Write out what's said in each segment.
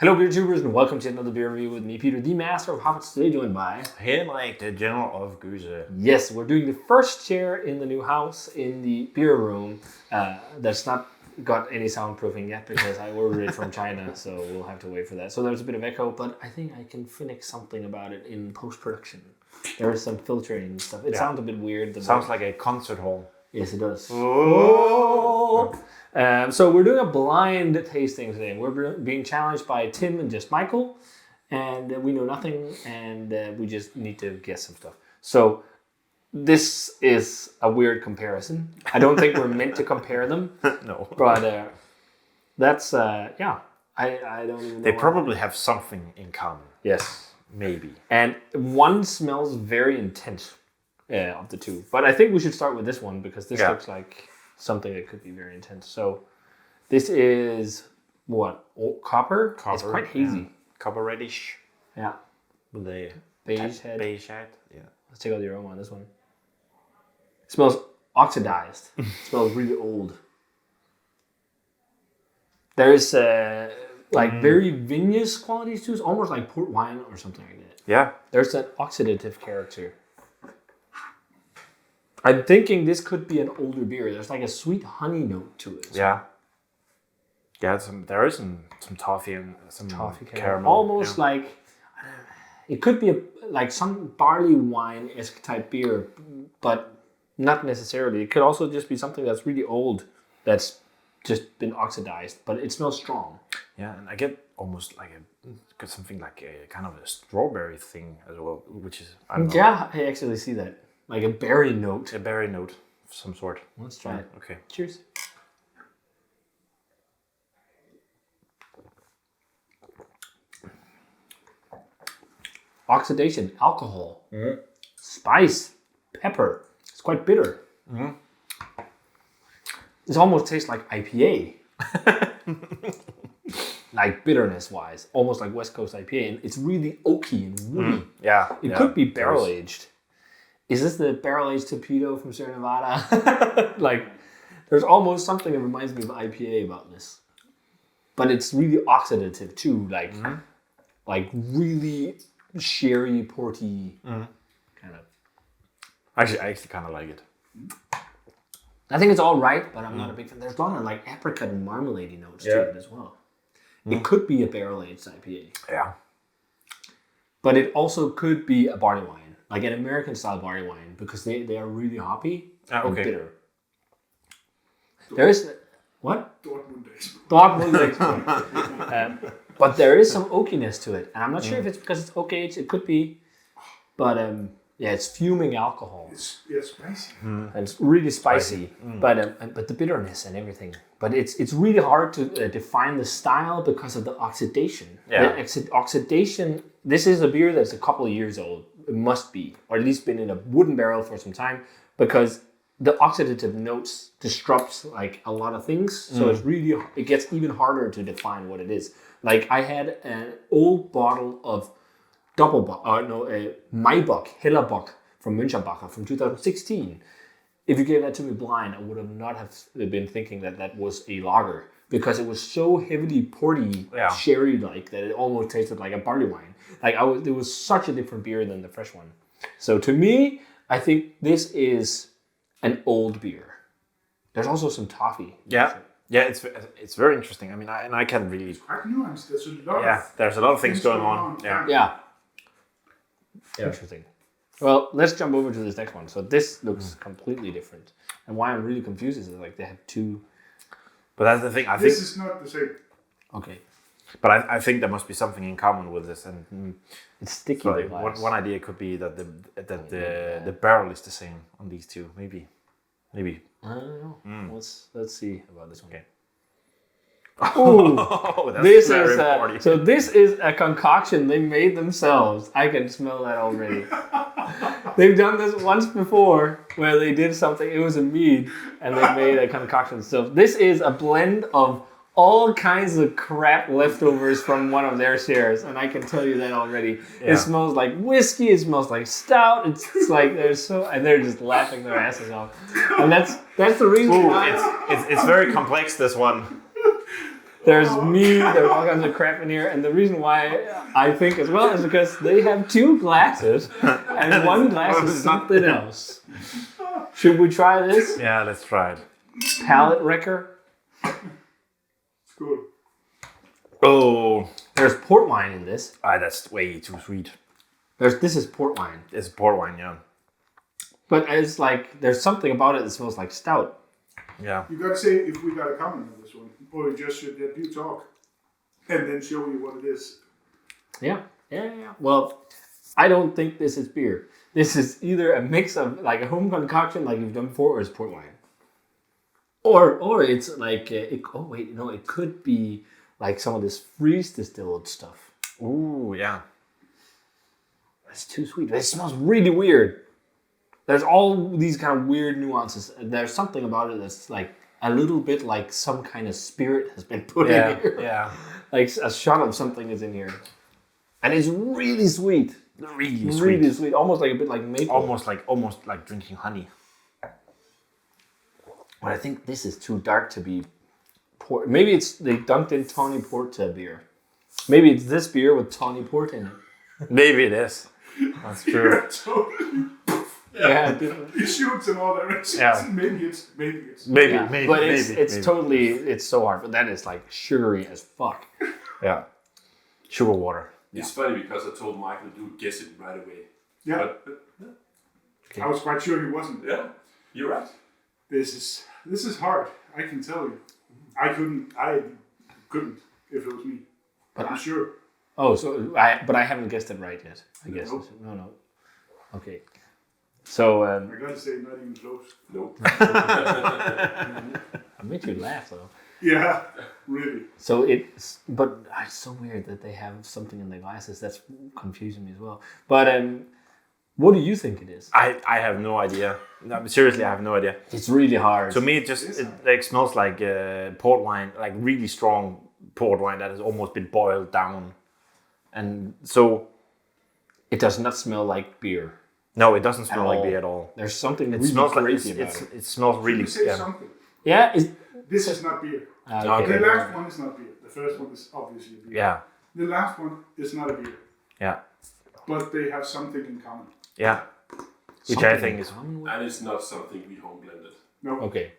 Hello, beer tubers, and welcome to another beer review with me, Peter, the master of hobbits. Today, joined by Henrik, the general of Goose. Yes, we're doing the first chair in the new house in the beer room. That's not got any soundproofing yet because I ordered it from China, so we'll have to wait for that. So there's a bit of echo, but I think I can finish something about it in post-production. There is some filtering and stuff. It sounds a bit weird. Sounds like a concert hall. Yes, it does. Oh. So we're doing a blind tasting today. We're being challenged by Tim and just Michael, and we know nothing, and we just need to guess some stuff. So this is a weird comparison. I don't think we're meant to compare them. No. But that's, I don't even know. They probably have something in common. Yes. Maybe. And one smells very intense of the two. But I think we should start with this one because this looks like something that could be very intense. So this is what? Copper? It's quite hazy. Yeah. Copper reddish. Yeah. With a beige head. Beige head, yeah. Let's take out the aroma on this one. It smells oxidized. It smells really old. There's very vinous qualities too. It's almost like port wine or something like that. Yeah. There's that oxidative character. I'm thinking this could be an older beer. There's like a sweet honey note to it. Yeah. Yeah, there is some toffee and some toffee caramel. Almost like, it could be like some barley wine-esque type beer, but not necessarily. It could also just be something that's really old that's just been oxidized, but it smells strong. Yeah, and I get almost like something like a kind of a strawberry thing as well, which is, I don't know. Yeah, I actually see that. Like a berry note. A berry note of some sort. Let's try it. Okay. Cheers. Oxidation, alcohol, spice, pepper. It's quite bitter. Mm-hmm. It almost tastes like IPA. Like bitterness-wise. Almost like West Coast IPA. And it's really oaky and woody. Yeah. It could be barrel-aged. Is this the barrel-aged torpedo from Sierra Nevada? Like, there's almost something that reminds me of IPA about this. But it's really oxidative too. Like really sherry, porty kind of. Actually, I kind of like it. I think it's all right, but I'm not a big fan. There's a lot of like apricot and marmalade notes to it as well. It could be a barrel-aged IPA. Yeah. But it also could be a barley wine. Like an American-style barley wine, because they are really hoppy and bitter. There is... What? Dortmund export. But there is some oakiness to it. And I'm not sure if it's because it's oak aged. It could be. But it's fuming alcohol. It's spicy. And it's really spicy. But the bitterness and everything. But it's really hard to define the style because of the oxidation. Yeah. The oxidation... This is a beer that's a couple of years old. It must be, or at least been in a wooden barrel for some time, because the oxidative notes disrupts like a lot of things. So it gets even harder to define what it is. Like I had an old bottle of Maibock, Hellerbock from Mönchengladbach from 2016. If you gave that to me blind, I would have not have been thinking that was a lager because it was so heavily porty, sherry-like that it almost tasted like a barley wine. Like it was such a different beer than the fresh one. So to me, I think this is an old beer. There's also some toffee. Yeah, it's very interesting. I mean, I can't really. Quite nuanced. There's a lot. There's a lot of things going on. Yeah. Interesting. Well, let's jump over to this next one. So this looks completely different. And why I'm really confused is that like they have two. But that's the thing. This is not the same. Okay. But I think there must be something in common with this, and it's sticky. So one idea could be that the barrel is the same on these two. Maybe. I don't know. Let's see about this one. Okay. Oh, this is so. This is a concoction they made themselves. I can smell that already. They've done this once before, where they did something. It was a mead, and they made a concoction. So this is a blend of all kinds of crap leftovers from one of their shares, and I can tell you that already. Yeah. It smells like whiskey. It smells like stout. It's like they're just laughing their asses off, and that's the reason. Ooh, it's very complex. This one. There's meat, there's all kinds of crap in here. And the reason why I think as well is because they have 2 glasses and one glass is something else. Should we try this? Yeah, let's try it. Palate wrecker. It's good. Oh, There's port wine in this. that's way too sweet. This is port wine. It's port wine, yeah. But it's like, there's something about it that smells like stout. Yeah. You gotta say if we got a comment on this one, or we just should let you talk, and then show you what it is. Yeah. Well, I don't think this is beer. This is either a mix of like a home concoction like you've done before, or it's port wine. Or it's like, it could be like some of this freeze distilled stuff. Ooh, yeah. It's too sweet. It smells really weird. There's all these kind of weird nuances. There's something about it that's like a little bit like some kind of spirit has been put in here. Yeah. Like a shot of something is in here. And it's really sweet. Really sweet. Really sweet. Almost like a bit like maple. Almost like drinking honey. But I think this is too dark to be port. Maybe they dunked in tawny port to a beer. Maybe it's this beer with tawny port in it. Maybe it is. That's true. Yeah, totally. Yeah. It shoots in all directions. Yeah. Maybe it's. Maybe. But it's totally, it's so hard. But that is like sugary as fuck. Yeah. Sugar water. It's funny because I told Michael to guess it right away. Yeah. But I was quite sure he wasn't. yeah, you're right. This is hard. I can tell you. I couldn't if it was me. But I'm sure. Oh, but I haven't guessed it right yet. I guess. Nope. No. Okay. So I gotta say, not even close. Nope. I made you laugh though. Yeah, really. So it's so weird that they have something in the glasses. That's confusing me as well. But what do you think it is? I have no idea. No, seriously, I have no idea. It's really hard. To me, it like smells like port wine, like really strong port wine that has almost been boiled down, and so it does not smell like beer. no, it doesn't smell like all. beer at all. There's something It really smells like crazy about it. it smells really. You say Yeah. something. Yeah. This is not beer. Okay. The last one is not beer. The first one is obviously beer. Yeah. The last one is not a beer. Yeah. But they have something in common. Yeah. Which Something I think in is common with- And it's not something we home blended. No. Okay.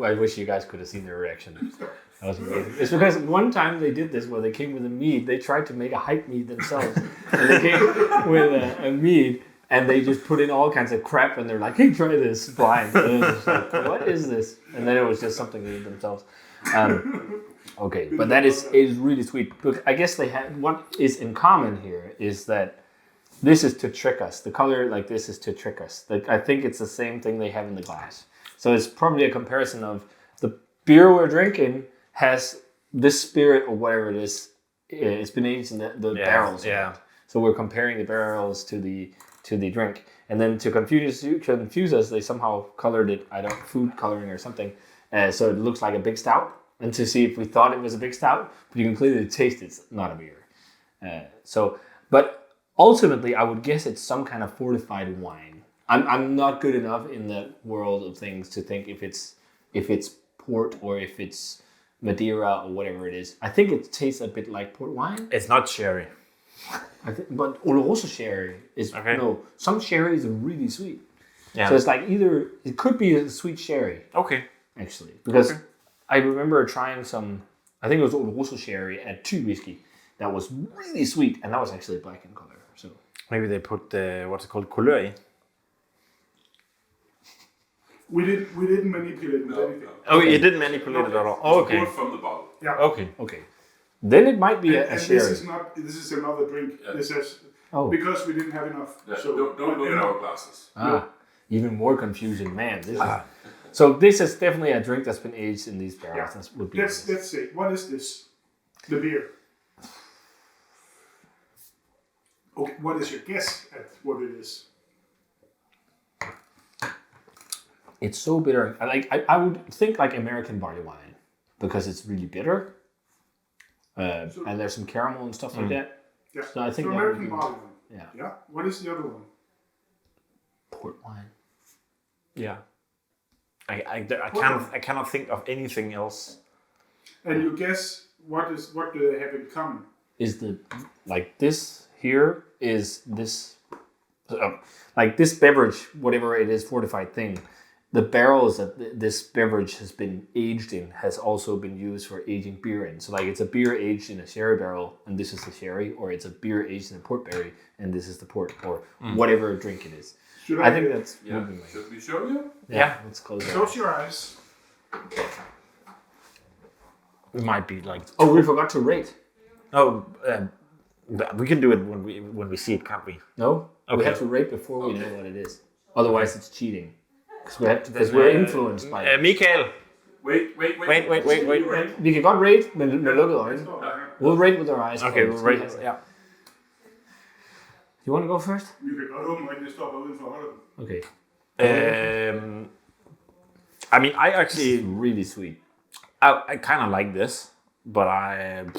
I wish you guys could have seen their reaction. That was amazing. It's because one time they did this where they came with a mead. They tried to make a hype mead themselves. And they came with a mead and they just put in all kinds of crap and they're like, hey, try this blind. And it was just like, what is this? And then it was just something they did themselves. Okay, but that is really sweet. But I guess they have, what is in common here is that this is to trick us. The color like this is to trick us. Like, I think it's the same thing they have in the glass. So it's probably a comparison of the beer we're drinking has this spirit or whatever it is. It's been aged in the barrels. Yeah. So we're comparing the barrels to the drink, and then to confuse us, they somehow colored it. Food coloring or something, so it looks like a big stout. And to see if we thought it was a big stout, but you can clearly taste it's not a beer. But ultimately, I would guess it's some kind of fortified wine. I'm not good enough in the world of things to think if it's port or if it's Madeira or whatever it is. I think it tastes a bit like port wine. It's not sherry. But Oloroso sherry is Okay. some sherries are really sweet. Yeah. So it's like it could be a sweet sherry Okay. actually, because I remember trying some. I think it was Oloroso sherry at 2 whiskey that was really sweet, and that was actually black in color. So Maybe they put what's it called, couleur in. We didn't manipulate with anything. Oh, you didn't manipulate it at all. Oh, okay. Poured from the bottle. Yeah. Okay. then it might be a And sherry. this is another drink. Yeah. This is because we didn't have enough. Yeah, So don't look at our glasses. Even more confusion, man. So this is definitely a drink that's been aged in these barrels. Yeah. That would be Let's see. What is this? The beer. Okay. What is your guess at what it is? It's so bitter. I would think like American barley wine because it's really bitter, and there's some caramel and stuff like that. Yeah. So I think that American would be- barley wine. Yeah, Yeah. What is the other one? port wine. Yeah. I cannot think of anything else. And you guess what do they have in common? Is this here is this like this beverage, whatever it is, fortified thing. The barrels that this beverage has been aged in has also been used for aging beer in. So like it's a beer aged in a sherry barrel, and this is the sherry, or it's a beer aged in a port berry, and this is the port, or whatever drink it is. I think that's. Yeah. Should we show you? Yeah. Let's close it. Close your eyes. It might be like. Oh, we forgot to rate. Oh, we can do it when we see it, can't we? No, we Okay. have to rate before we know what it is. Otherwise, it's cheating. Because we're influenced by it. Michael. Wait. Vi kan godt rate med lukkede øjne. We'll rate with our eyes Okay, closed. we'll rate. Yeah. You want to go first? Vi kan godt åbne øjnene, stopper uden for holdet. Okay. I mean, I actually, It's really sweet. I kind of like this, but I'm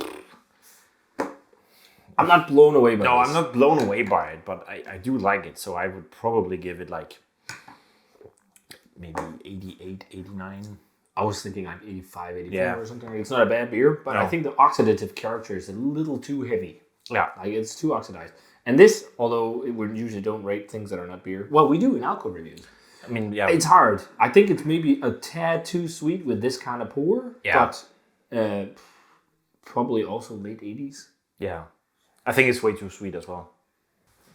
not blown away by no, this. I'm not blown away by it, but I do like it, so I would probably give it like maybe 88, 89. I was thinking like 85, 84 Yeah. or something. It's not a bad beer, but I No. think the oxidative character is a little too heavy. Yeah. Like it's too oxidized. And this, although we usually don't rate things that are not beer. Well, we do in alcohol reviews. I mean, yeah. It's hard. I think it's maybe a tad too sweet with this kind of pour. Yeah. But probably also late 80s. Yeah. I think it's way too sweet as well.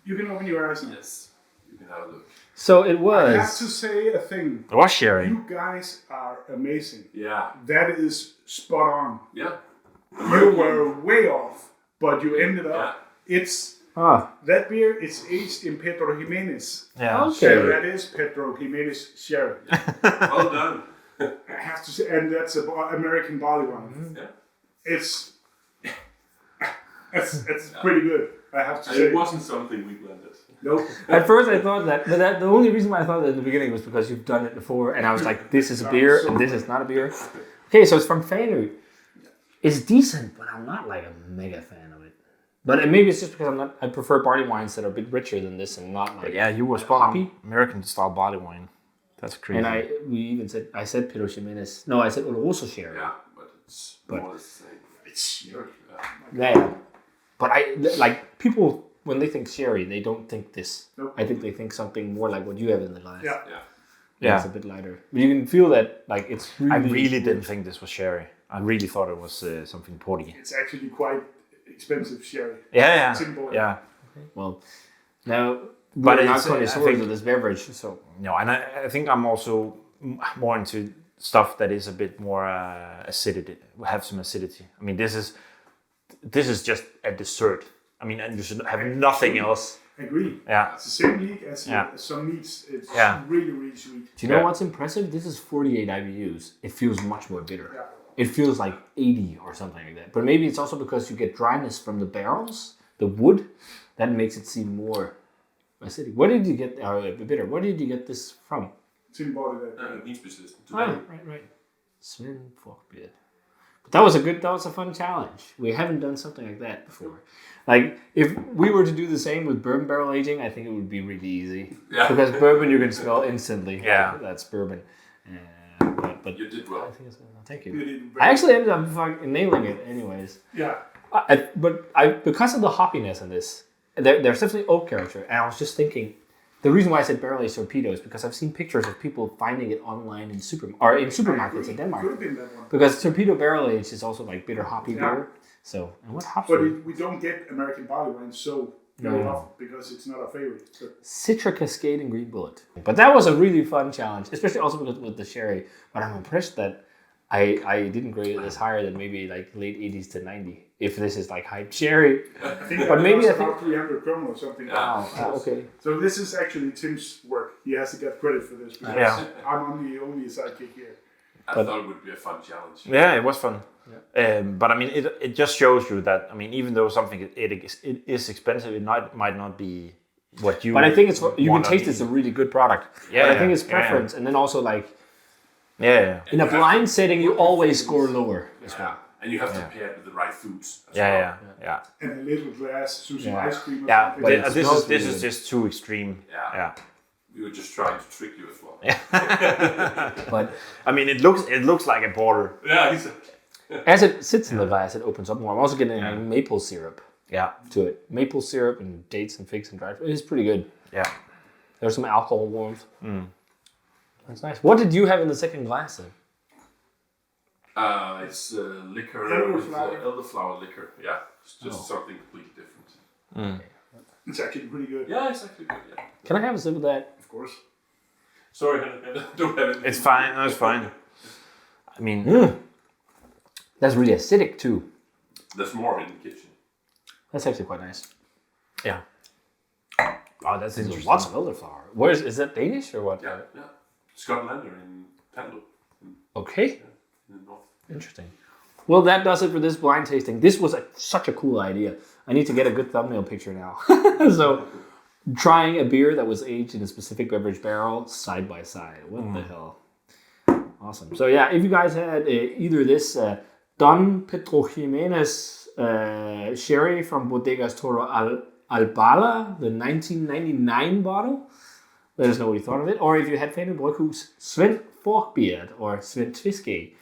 You can open your eyes now. Yes. You can have a look. So it I have was. to say a thing. It was sherry. You guys are amazing. Yeah. That is spot on. Yeah. You were way off, but you ended up. Yeah. It's Ah, that beer. It's aged in Pedro Jimenez. Yeah. Okay. So that is Pedro Jimenez sherry. Well done. I have to say, and that's a American barley wine. Yeah. It's pretty good. I have to And say. it wasn't something we blended. Nope. at first I thought that, but the only reason why I thought that in the beginning was because you've done it before, and I was like, this is a beer, and this is not a beer. Okay, so it's from Fanø. It's decent, but I'm not like a mega fan of it. But maybe it's just because I prefer barley wines that are a bit richer than this, and not like. Yeah, you were spot on. Hoppy. American style barley wine. That's crazy. And I said Pedro Jimenez. No, I said Oloroso sherry. Yeah, but it's more the same. It's sherry. Yeah. But like people when they think sherry, they don't think this. Nope. I think they think something more like what you have in the glass. Yeah. Yeah. Yeah, it's a bit lighter. But you can feel that like it's really. I really didn't think this was sherry. I really thought it was something porty. It's actually quite expensive sherry. Yeah, Simple. yeah. Well, now But we're not it's, I connoisseurs think- of this beverage, so No, and I think I'm also more into stuff that is a bit more acidity, have some acidity. I mean, this is just a dessert. I mean, and you should have nothing else. Agree. Yeah. It's the same league as some meats. It's really, really sweet. do you know Yeah. what's impressive? This is 48 IBUs. It feels much more bitter. Yeah. It feels like 80 or something like that. But maybe it's also because you get dryness from the barrels, the wood, that makes it seem more acidic. Where did you get bitter? Where did you get this from? Tim bought it at Heatspecialisten. Right. Sweyn Forkbeard. But that was a fun challenge. We haven't done something like that before. Like, if we were to do the same with bourbon barrel aging, I think it would be really easy. Yeah. Because bourbon you can smell instantly. Yeah. Like, that's bourbon. But You did well. I think it's good. Thank You you. did I actually ended up fucking nailing it anyways. Yeah. Because of the hoppiness in this, there's definitely oak character. And I was just thinking, the reason why I said barrel aged torpedo is because I've seen pictures of people finding it online in supermarkets in Denmark. Could have been that one. Because torpedo barrel aged is also like bitter hoppy Yeah. beer. So, and what hops? But we don't get American barley wine so very No. often because it's not our favorite. But Citra Cascade and Green Bullet. But that was a really fun challenge, especially also with the sherry. But I'm impressed that I didn't grade it as higher than maybe like late 80s to 90. If this is like hype sherry. I think But maybe it I was think- about 300 kroner or something. Yeah. Okay. So this is actually Tim's work. He has to get credit for this because Yeah. I'm only a sidekick here. I thought it would be a fun challenge. Yeah, it was fun. But I mean, it just shows you that, I mean, even though something it is expensive, it might not be what you. But I think you can want taste to it's a really good product. Yeah, But I think it's yeah. preference. And then also like Yeah. in a blind setting, you always score lower as well. Yeah. And you have to pair it with the right foods. As Yeah, well. yeah. And a little glass, some Yeah. ice cream or Yeah, something. but it this smells is really good. just too extreme. Yeah. Yeah. We were just trying to trick you as well. But I mean, it looks like a porter. Yeah, as it sits in the glass, it opens up more. I'm also getting a maple syrup to it. Maple syrup and dates and figs and dried fruit. It's pretty good. Yeah. There's some alcohol warmth. That's nice. What did you have in the second glass then? It's liquor, Elderflower. elderflower liquor. Yeah, it's just something completely different. It's actually pretty good. Yeah, it's actually good. Yeah. Can I have a sip of that? Of course. Sorry, I don't have it. It's fine. No, it's fine. I mean, That's really acidic too. There's more in the kitchen. That's actually quite nice. yeah. Oh, that's There's interesting. lots of elderflower. Where is that Danish or what? Yeah. Scotland or in Fanø, Okay. in the north. Interesting. Well, that does it for this blind tasting. This was such a cool idea. I need to get a good thumbnail picture now. So, trying a beer that was aged in a specific beverage barrel side by side. What the hell? Awesome. So yeah, if you guys had either this Don Pedro Jimenez sherry from Bodegas Toro Albala, the 1999 bottle, let us know what you thought of it. Or if you had Fanø Bryghus Sweyn Forkbeard or Sweyn Twiske,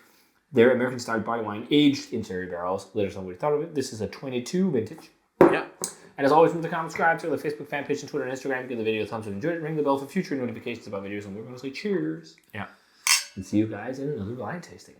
their American-style barley wine aged in cherry barrels. Let us know what you thought of it. This is a 22 vintage. Yeah. And as always, remember to comment, subscribe to the Facebook fan page and Twitter and Instagram. Give the video a thumbs up if you enjoyed it. Ring the bell for future notifications about videos. And we're going to say cheers. Yeah. And see you guys in another blind tasting.